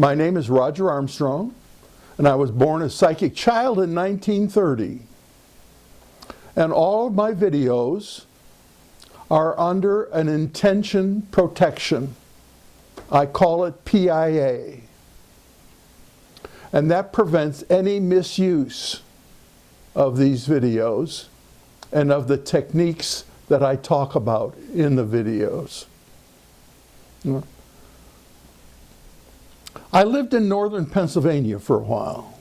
My name is Roger Armstrong, and I was born a psychic child in 1930. And all of my videos are under an intention protection. I call it PIA. And that prevents any misuse of these videos and of the techniques that I talk about in the videos. I lived in northern Pennsylvania for a while.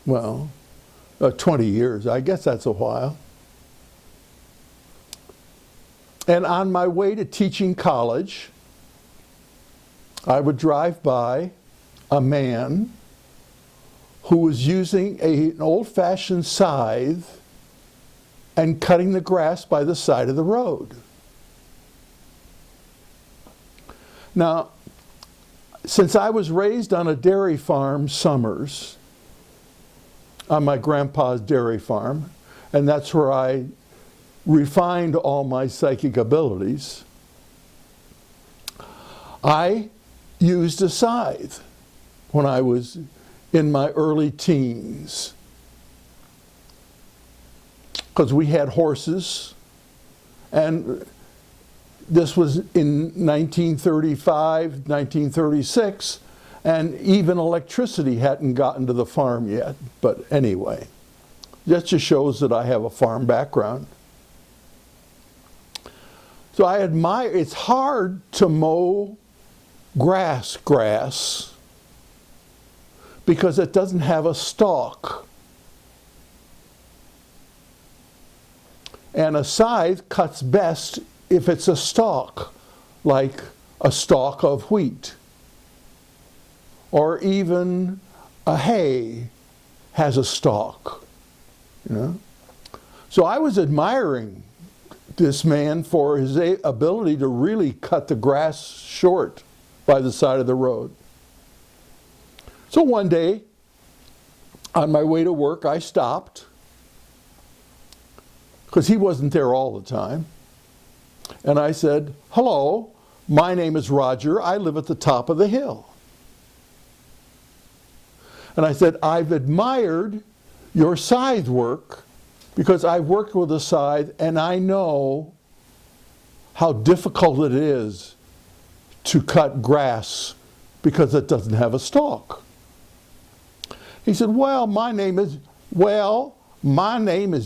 Well, 20 years, I guess that's a while. And on my way to teaching college, I would drive by a man who was using an old-fashioned scythe and cutting the grass by the side of the road. Now, since I was raised on a dairy farm summers, on my grandpa's dairy farm, and that's where I refined all my psychic abilities, I used a scythe when I was in my early teens, because we had horses, and this was in 1935, 1936, and even electricity hadn't gotten to the farm yet. But anyway, that just shows that I have a farm background. So I admire, it's hard to mow grass because it doesn't have a stalk. And a scythe cuts best if it's a stalk, like a stalk of wheat. Or even a hay has a stalk, you know. So I was admiring this man for his ability to really cut the grass short by the side of the road. So one day, on my way to work, I stopped, because he wasn't there all the time. And I said, "Hello, my name is Roger. I live at the top of the hill." And I said, "I've admired your scythe work because I've worked with a scythe and I know how difficult it is to cut grass because it doesn't have a stalk." He said, well, my name is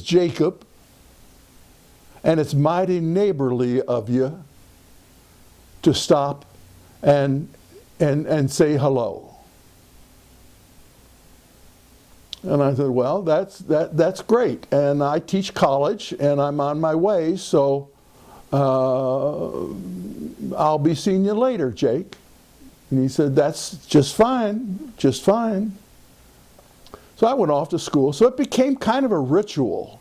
Jacob, and it's mighty neighborly of you to stop and say hello. And I said, well, that's great. And I teach college, and I'm on my way, so I'll be seeing you later, Jake. And he said, that's just fine, just fine. So I went off to school. So it became kind of a ritual.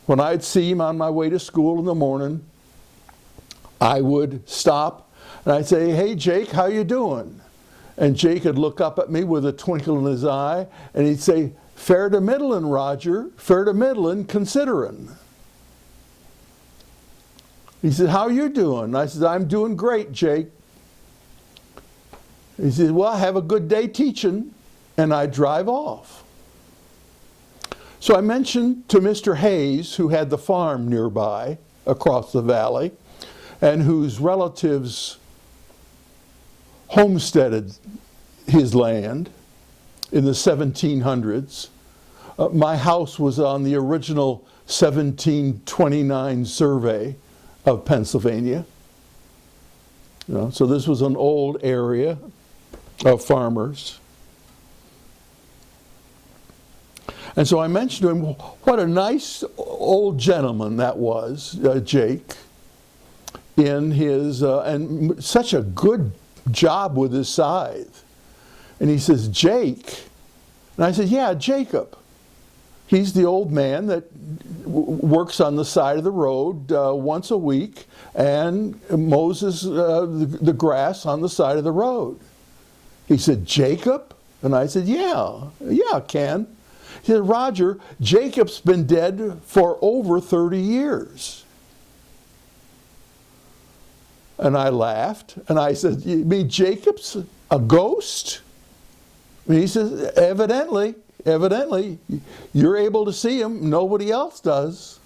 When I'd see him on my way to school in the morning, I would stop and I'd say, "Hey, Jake, how you doing?" And Jake would look up at me with a twinkle in his eye, and he'd say, "Fair to Middlin, Roger, fair to Middlin, considerin'." He said, "How you doing?" I said, "I'm doing great, Jake." He said, "Well, have a good day teaching." And I drive off. So I mentioned to Mr. Hayes, who had the farm nearby across the valley, and whose relatives homesteaded his land in the 1700s. My house was on the original 1729 survey of Pennsylvania. You know, so this was an old area of farmers. And so I mentioned to him, what a nice old gentleman that was, Jake, in his, and such a good job with his scythe. And he says, "Jake?" And I said, "Yeah, Jacob. He's the old man that works on the side of the road once a week and mows the grass on the side of the road." He said, "Jacob?" And I said, yeah, Ken." He said, "Roger, Jacob's been dead for over 30 years. And I laughed, and I said, "You mean Jacob's A ghost? And he says, evidently, you're able to see him. Nobody else does.